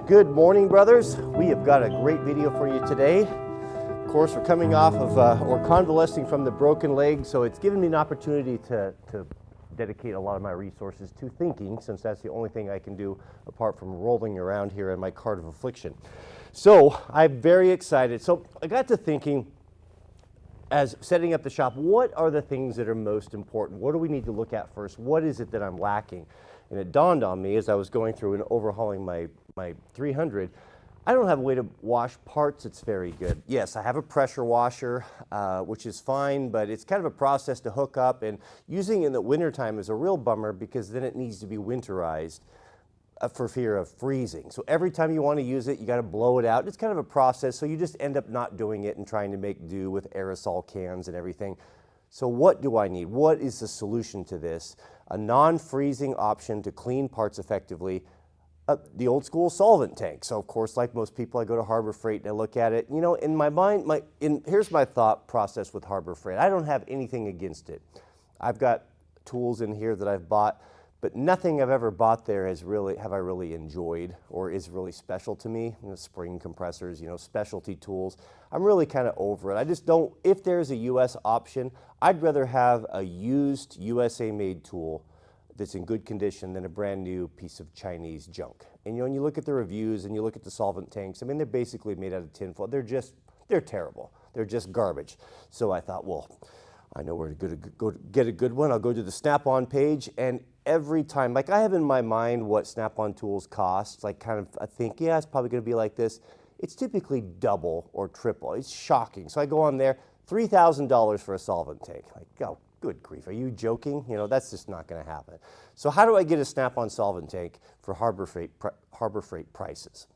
Good morning, brothers. We have got a great video for you today. Of course, we're coming off of, or convalescing from the broken leg, so it's given me an opportunity to dedicate a lot of my resources to thinking, since that's the only thing I can do apart from rolling around here in my cart of affliction. So I'm very excited. So I got to thinking, as setting up the shop, what are the things that are most important? What do we need to look at first? What is it that I'm lacking? And it dawned on me as I was going through and overhauling my 300, I don't have a way to wash parts that's very good. Yes, I have a pressure washer, which is fine, but it's kind of a process to hook up, and using it in the wintertime is a real bummer because then it needs to be winterized for fear of freezing. So every time you want to use it, you got to blow it out. It's kind of a process, so you just end up not doing it and trying to make do with aerosol cans and everything. So what do I need? What is the solution to this? A non-freezing option to clean parts effectively. The old school solvent tank. So of course, like most people, I go to Harbor Freight and I look at it. You know, in my mind, here's my thought process with Harbor Freight. I don't have anything against it. I've got tools in here that I've bought, but nothing I've ever bought there have I really enjoyed or is really special to me. You know, spring compressors, you know, specialty tools. I'm really kind of over it. I just don't, if there's a US option, I'd rather have a used USA made tool that's in good condition than a brand new piece of Chinese junk. And you know, when you look at the reviews and you look at the solvent tanks, I mean, they're basically made out of tinfoil. They're terrible. They're just garbage. So I thought, well, I know where to go to get a good one. I'll go to the Snap-on page, and every time, like I have in my mind what Snap-on tools cost, like kind of, I think, yeah, it's probably gonna be like this. It's typically double or triple. It's shocking. So I go on there, $3,000 for a solvent tank. Like, oh, good grief, are you joking? You know, that's just not going to happen. So how do I get a Snap-on solvent tank for Harbor Freight prices?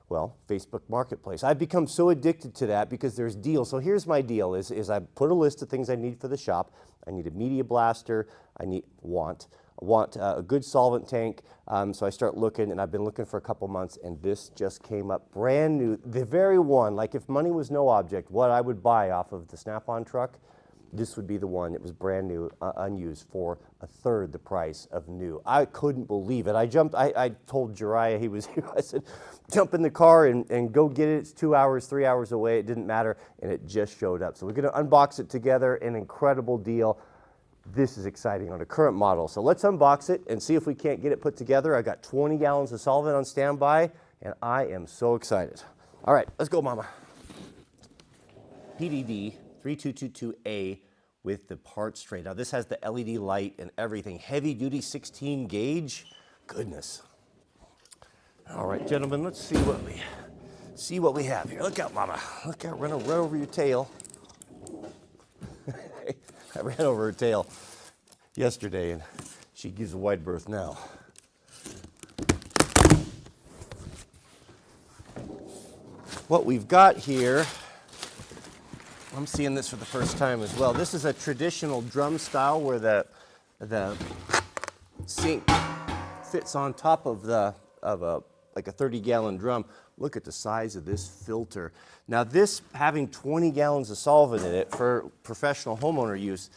Well, Facebook Marketplace. I've become so addicted to that because there's deals. So here's my deal, is I put a list of things I need for the shop. I need a media blaster. I want a good solvent tank. So I start looking, and I've been looking for a couple months, and this just came up brand new. The very one, like if money was no object, what I would buy off of the Snap-on truck, this would be the one. It was brand new, unused, for a third the price of new. I couldn't believe it. I told Jariah, he was here, I said, jump in the car and go get it. It's 2 hours, 3 hours away. It didn't matter, and it just showed up. So we're gonna unbox it together, an incredible deal. This is exciting on a current model. So let's unbox it and see if we can't get it put together. I got 20 gallons of solvent on standby, and I am so excited. All right, let's go, mama. PDD 3222A with the parts tray. Now this has the LED light and everything. Heavy duty 16 gauge. Goodness. All right, gentlemen, let's see what we have here. Look out, mama. Look out, run over your tail. I ran over her tail yesterday and she gives a wide berth now. What we've got here, I'm seeing this for the first time as well. This is a traditional drum style where the sink fits on top of like a 30-gallon drum. Look at the size of this filter. Now this, having 20 gallons of solvent in it for professional homeowner use,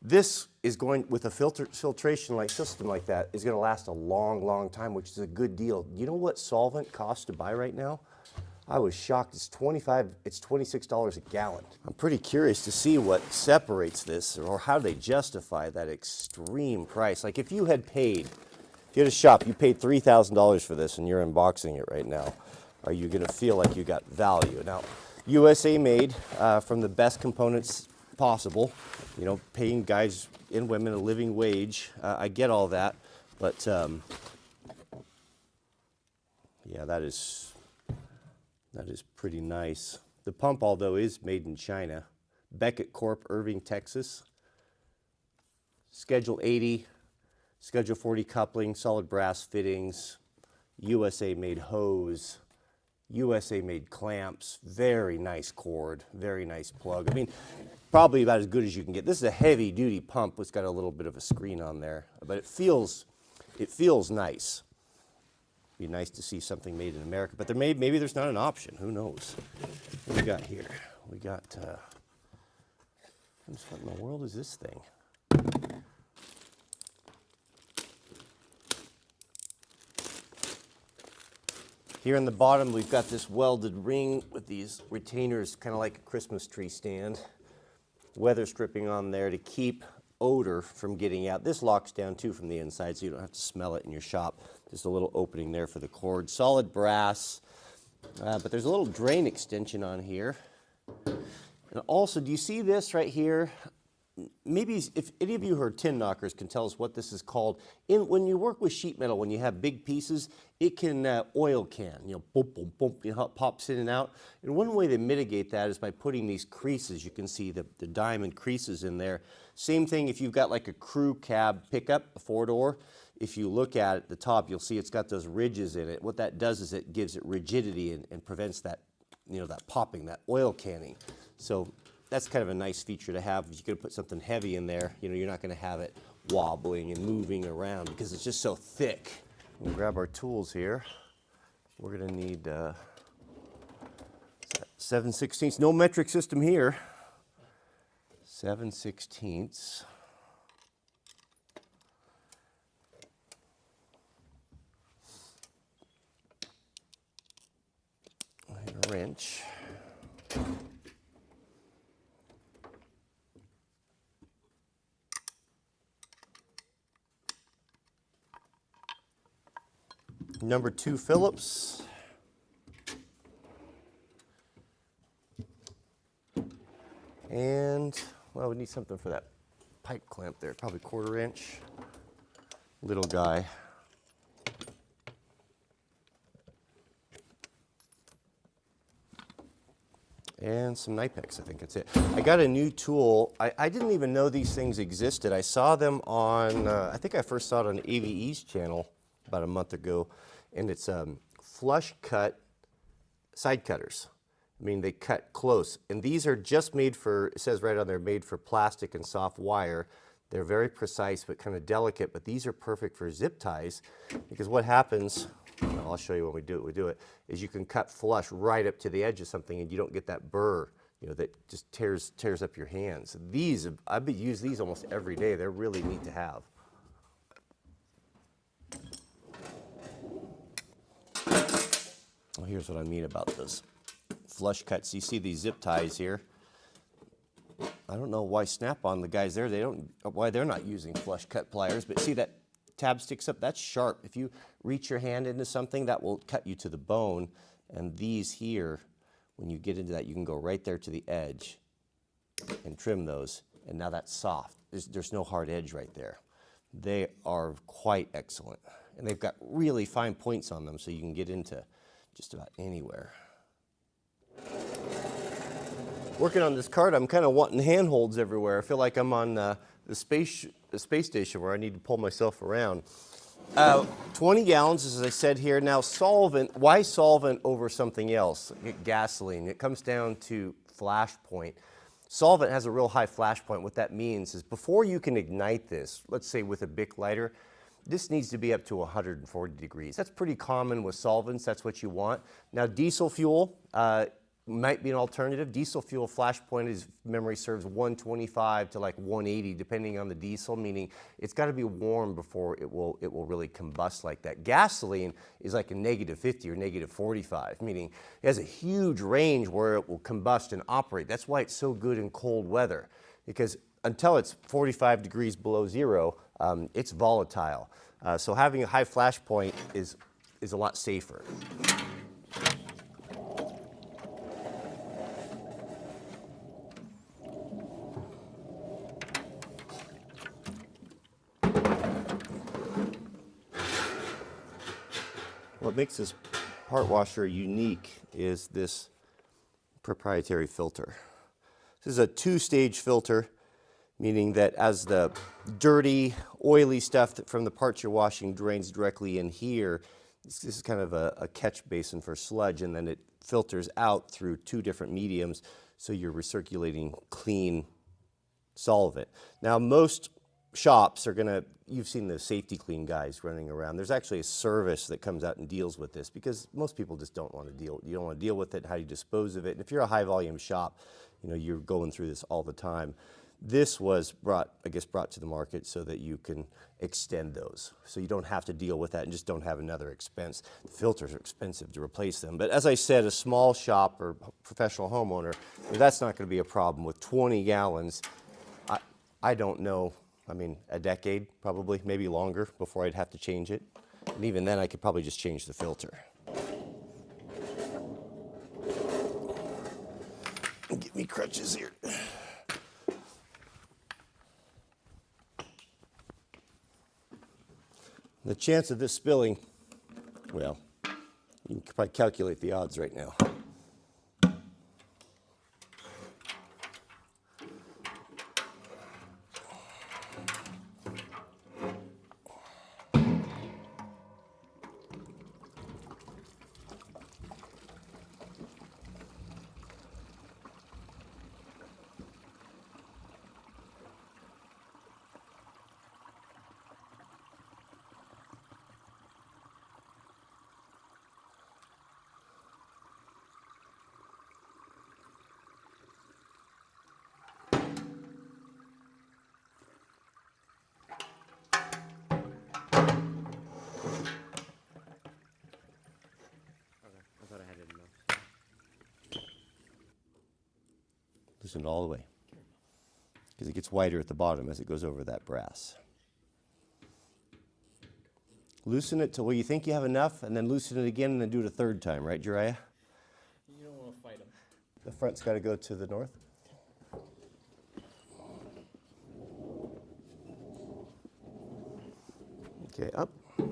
this is going, with a filtration like system like that, is gonna last a long, long time, which is a good deal. You know what solvent costs to buy right now? I was shocked. It's $26 a gallon. I'm pretty curious to see what separates this, or how they justify that extreme price. Like if you had a shop, you paid $3,000 for this and you're unboxing it right now, are you gonna feel like you got value? Now, USA made, from the best components possible, you know, paying guys and women a living wage. I get all that, but yeah, that is pretty nice. The pump, although, is made in China. Beckett Corp, Irving, Texas. Schedule 80, Schedule 40 coupling, solid brass fittings, USA made hose, USA made clamps, very nice cord, very nice plug. I mean, probably about as good as you can get. This is a heavy duty pump. It's got a little bit of a screen on there, but it feels nice. Be nice to see something made in America, but maybe there's not an option. Who knows? What do we got here? We got, what in the world is this thing? Here in the bottom, we've got this welded ring with these retainers, kind of like a Christmas tree stand. Weather stripping on there to keep odor from getting out. This locks down too from the inside, so you don't have to smell it in your shop. Just a little opening there for the cord. Solid brass, but there's a little drain extension on here. And also, do you see this right here? Maybe if any of you who are tin knockers can tell us what this is called. When you work with sheet metal, when you have big pieces, it can oil can, boom, boom, boom, how it pops in and out. And one way to mitigate that is by putting these creases. You can see the diamond creases in there. Same thing if you've got like a crew cab pickup, a 4-door. If you look at the top, you'll see it's got those ridges in it. What that does is it gives it rigidity and prevents that, that popping, that oil canning. So that's kind of a nice feature to have. If you're going to put something heavy in there, you're not going to have it wobbling and moving around because it's just so thick. We'll grab our tools here. We're going to need 7/16. No metric system here. 7/16. A wrench. Number 2 Phillips. And, well, we need something for that pipe clamp there, probably 1/4 inch. Little guy. And some Knipex, I think that's it. I got a new tool. I didn't even know these things existed. I saw them on, I think I first saw it on AVE's channel about a month ago, and it's flush cut side cutters. I mean, they cut close, and these are just made for, it says right on there, made for plastic and soft wire. They're very precise but kind of delicate, but these are perfect for zip ties, because what happens, I'll show you when we do it, is you can cut flush right up to the edge of something and you don't get that burr, that just tears up your hands. These, I've used these almost every day. They're really neat to have. Well, here's what I mean about those flush cuts. You see these zip ties here. I don't know why Snap-on, the guys there, why they're not using flush cut pliers, but see that tab sticks up, that's sharp. If you reach your hand into something, that will cut you to the bone. And these here, when you get into that, you can go right there to the edge and trim those. And now that's soft. There's no hard edge right there. They are quite excellent. And they've got really fine points on them, so you can get into just about anywhere. Working on this cart, I'm kind of wanting handholds everywhere. I feel like I'm on the space station where I need to pull myself around. 20 gallons, as I said here. Now solvent, why solvent over something else? Gasoline. It comes down to flash point. Solvent has a real high flash point. What that means is before you can ignite this, let's say with a Bic lighter, this needs to be up to 140 degrees. That's pretty common with solvents. That's what you want. Now diesel fuel might be an alternative. Diesel fuel flash point, is memory serves 125 to like 180 depending on the diesel, meaning it's got to be warm before it will really combust like that. Gasoline is like a -50 or -45, meaning it has a huge range where it will combust and operate. That's why it's so good in cold weather, because until it's 45 degrees below zero, it's volatile. So having a high flash point is a lot safer. What makes this part washer unique is this proprietary filter. This is a 2-stage filter, meaning that as the dirty, oily stuff from the parts you're washing drains directly in here, this is kind of a catch basin for sludge, and then it filters out through 2 different mediums, so you're recirculating clean solvent. Now, most shops are gonna, you've seen the Safety Clean guys running around. There's actually a service that comes out and deals with this, because most people just don't want to deal. You don't want to deal with it. How do you dispose of it? And if you're a high volume shop, you're going through this all the time. This was brought to the market so that you can extend those. So you don't have to deal with that and just don't have another expense. The filters are expensive to replace them. But as I said, a small shop or professional homeowner, that's not going to be a problem. With 20 gallons, I don't know, I mean, a decade probably, maybe longer before I'd have to change it. And even then I could probably just change the filter. Get me crutches here. The chance of this spilling, well, you can probably calculate the odds right now. Loosen it all the way, because it gets wider at the bottom as it goes over that brass. Loosen it till where you think you have enough, and then loosen it again, and then do it a third time, right, Jariah? You don't want to fight them. The front's got to go to the north. Okay, up. I'm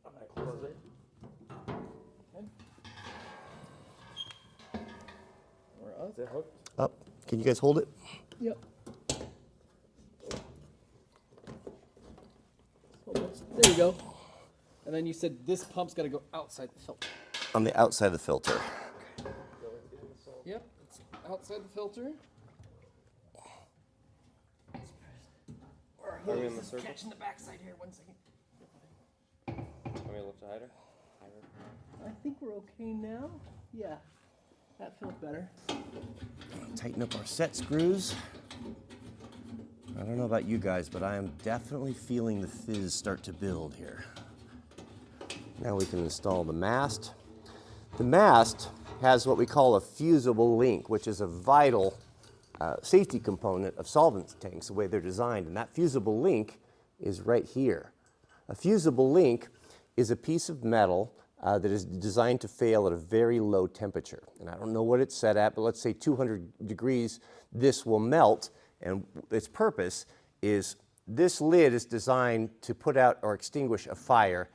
going to close it. Okay. Is it hooked? Up. Can you guys hold it? Yep. There you go. And then you said this pump's got to go outside the filter. On the outside of the filter. Yep, it's outside the filter. Are we in the circle? Catching the backside here, 1 second. Want me to lift the hider? I think we're okay now. Yeah, that feels better. Tighten up our set screws. I don't know about you guys, but I am definitely feeling the fizz start to build here. Now we can install the mast. The mast has what we call a fusible link, which is a vital safety component of solvent tanks, the way they're designed. And that fusible link is right here. A fusible link is a piece of metal that is designed to fail at a very low temperature. And I don't know what it's set at, but let's say 200 degrees, this will melt. And its purpose is this lid is designed to put out or extinguish a fire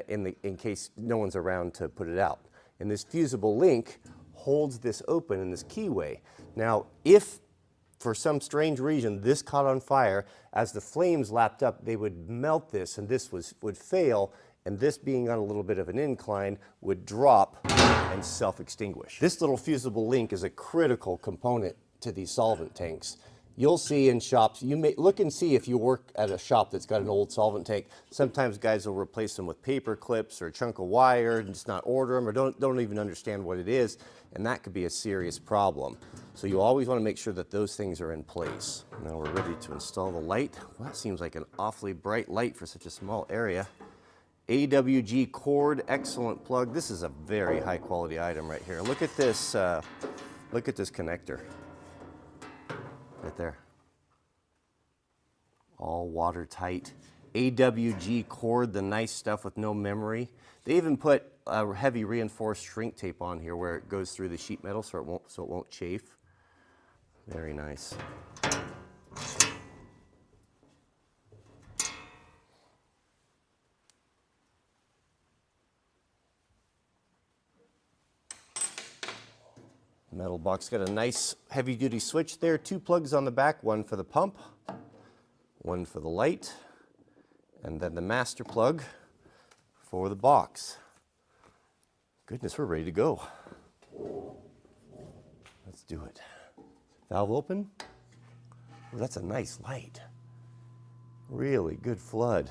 in case no one's around to put it out. And this fusible link holds this open in this keyway. Now, if for some strange reason this caught on fire, as the flames lapped up, they would melt this, and this would fail, and this being on a little bit of an incline would drop and self-extinguish. This little fusible link is a critical component to these solvent tanks. You'll see in shops, you may look and see if you work at a shop that's got an old solvent tank. Sometimes guys will replace them with paper clips or a chunk of wire and just not order them, or don't even understand what it is, and that could be a serious problem. So you always want to make sure that those things are in place. Now we're ready to install the light. Well, that seems like an awfully bright light for such a small area. AWG cord, excellent plug. This is a very high quality item right here. Look at this connector. Right there. All watertight. AWG cord, the nice stuff with no memory. They even put a heavy reinforced shrink tape on here where it goes through the sheet metal so it won't chafe. Very nice. Metal box got a nice heavy duty switch there, 2 plugs on the back, one for the pump, one for the light, and then the master plug for the box. Goodness, we're ready to go. Let's do it. Valve open. Oh, that's a nice light. Really good flood.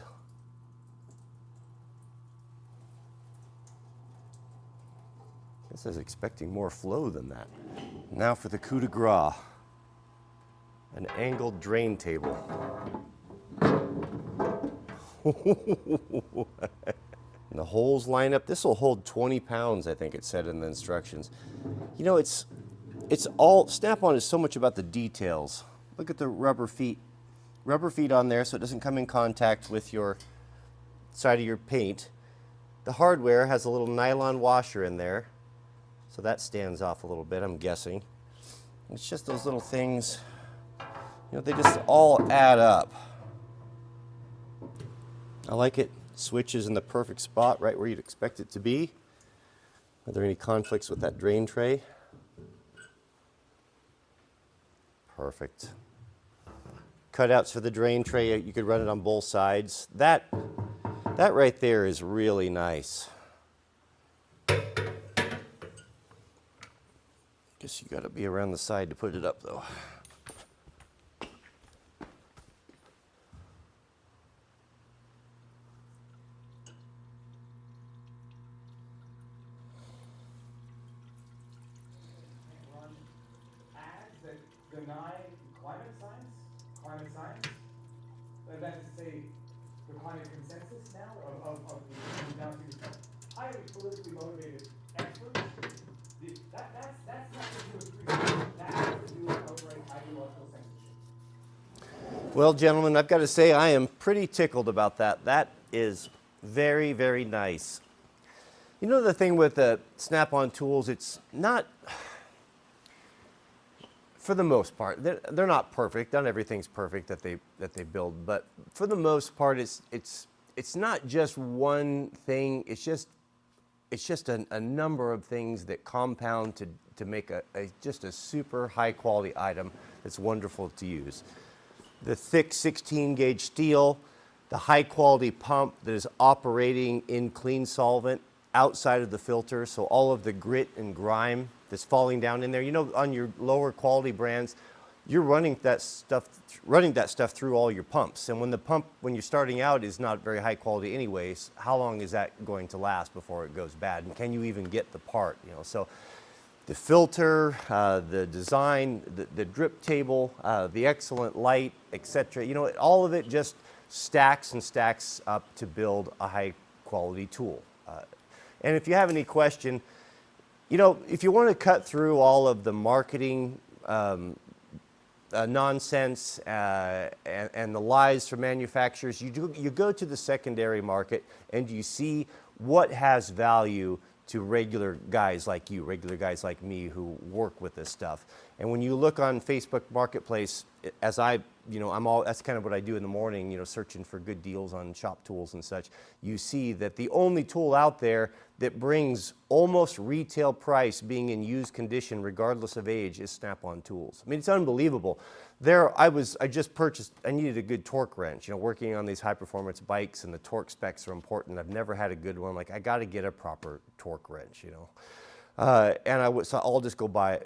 I was expecting more flow than that. Now for the coup de grace. An angled drain table. And the holes line up. This will hold 20 pounds, I think it said in the instructions. You know, it's all, Snap-on is so much about the details. Look at the rubber feet. Rubber feet on there so it doesn't come in contact with your side of your paint. The hardware has a little nylon washer in there, so that stands off a little bit, I'm guessing. It's just those little things, you know, they just all add up. I like it. Switch is in the perfect spot, right where you'd expect it to be. Are there any conflicts with that drain tray? Perfect. Cutouts for the drain tray, you could run it on both sides. That right there is really nice. Guess you gotta be around the side to put it up though. Run ads that deny climate science. That is to say, the climate consensus now of the down to highly politically motivated experts. That's not to do with free speech. That has to do with outright ideological censorship. Well, gentlemen, I've got to say I am pretty tickled about that. That is very, very nice. You know the thing with the Snap-on tools, it's not, for the most part, they're not perfect. Not everything's perfect that they build, but for the most part, it's not just one thing. It's just a number of things that compound to make just a super high quality item that's wonderful to use. The thick 16 gauge steel, the high quality pump that is operating in clean solvent outside of the filter, so all of the grit and grime that's falling down in there. You know, on your lower quality brands, you're running that stuff through all your pumps. And when the pump, when you're starting out, is not very high quality anyways, how long is that going to last before it goes bad? And can you even get the part? You know, so the filter, the design, the drip table, the excellent light, etc. You know, all of it just stacks and stacks up to build a high quality tool. And if you have any question, you know, if you want to cut through all of the marketing nonsense and the lies from manufacturers, you go to the secondary market and you see what has value to regular guys like you, regular guys like me who work with this stuff. And when you look on Facebook Marketplace, as that's kind of what I do in the morning, you know, searching for good deals on shop tools and such, you see that the only tool out there that brings almost retail price being in used condition regardless of age is Snap-on tools. I mean, it's unbelievable. I needed a good torque wrench, you know, working on these high performance bikes, and the torque specs are important. I've never had a good one. Like, I got to get a proper torque wrench, you know. So I'll just go buy,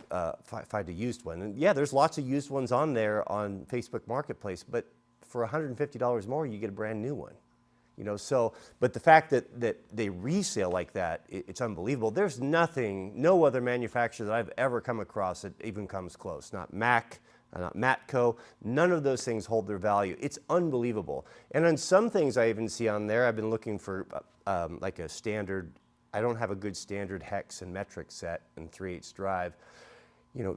find a used one. And yeah, there's lots of used ones on there on Facebook Marketplace, but for $150 more, you get a brand new one. You know, so, but the fact that they resale like that, it's unbelievable. There's no other manufacturer that I've ever come across that even comes close. Not Mac, not Matco, none of those things hold their value. It's unbelievable. And on some things I even see on there, I've been looking for like a standard, I don't have a good standard hex and metric set in 3/8 drive. You know,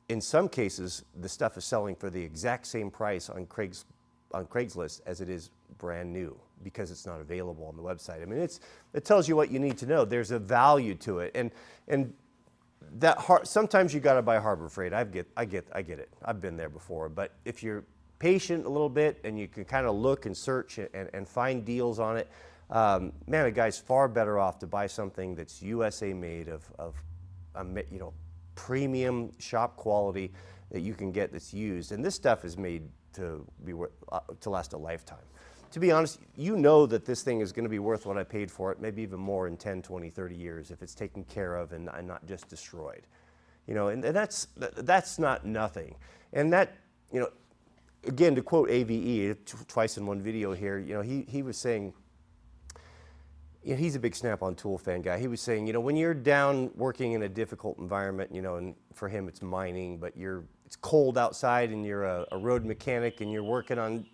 in some cases, the stuff is selling for the exact same price on Craigslist as it is brand new because it's not available on the website. I mean, it tells you what you need to know. There's a value to it, and that sometimes you got to buy Harbor Freight. I get it. I've been there before. But if you're patient a little bit and you can kind of look and search and find deals on it, man, a guy's far better off to buy something that's USA made of you know, premium shop quality that you can get that's used. And this stuff is made to last a lifetime. To be honest, you know that this thing is going to be worth what I paid for it, maybe even more in 10, 20, 30 years if it's taken care of and not just destroyed. You know, and that's not nothing. And that, you know, again, to quote AVE twice in one video here, you know, he was saying, you know, he's a big Snap-on tool fan guy. He was saying, you know, when you're down working in a difficult environment, you know, and for him it's mining, but you're it's cold outside and you're a road mechanic and you're working on,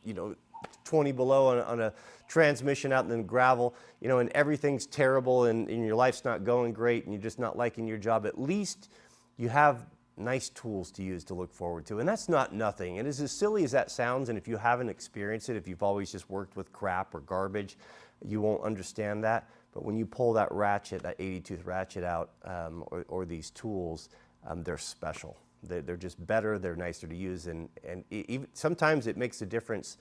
20 below on a transmission out in the gravel, and everything's terrible and your life's not going great and you're just not liking your job, at least you have nice tools to use to look forward to. And that's not nothing. And as silly as that sounds, and if you haven't experienced it, if you've always just worked with crap or garbage, you won't understand that. But when you pull that ratchet, that 80-tooth ratchet out, or these tools, they're special. They're just better, they're nicer to use, and even sometimes it makes a difference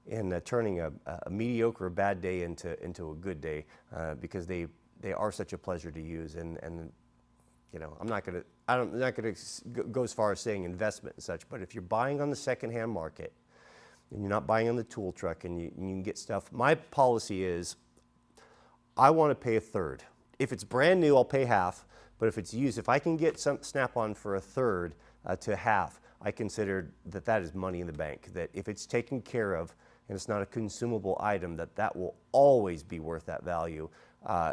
in turning a mediocre or bad day into a good day, because they are such a pleasure to use. And I'm not gonna go as far as saying investment and such, but if you're buying on the secondhand market and you're not buying on the tool truck and you can get stuff, my policy is I want to pay a third. If it's brand new, I'll pay half, but if it's used, if I can get some Snap-on for a third to half, I consider that is money in the bank, that if it's taken care of and it's not a consumable item, that will always be worth that value.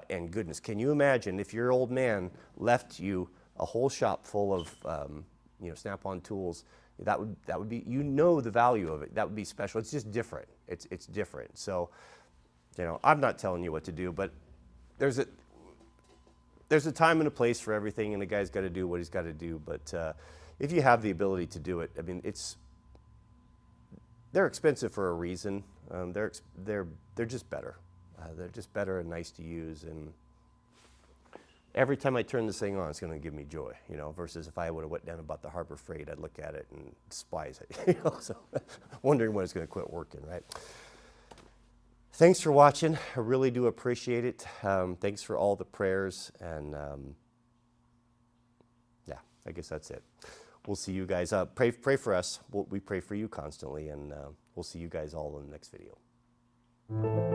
And goodness, can you imagine if your old man left you a whole shop full of Snap-on tools? That would be, the value of it. That would be special. It's just different. It's different. So, I'm not telling you what to do, but there's a time and a place for everything, and the guy's got to do what he's got to do. But if you have the ability to do it, I mean, they're expensive for a reason. They're just better. They're just better and nice to use. And every time I turn this thing on, it's going to give me joy. Versus if I would have went down and bought the Harbor Freight, I'd look at it and despise it. So wondering when it's going to quit working, right? Thanks for watching. I really do appreciate it. Thanks for all the prayers, and yeah, I guess that's it. We'll see you guys. Pray for us. We pray for you constantly, and we'll see you guys all in the next video.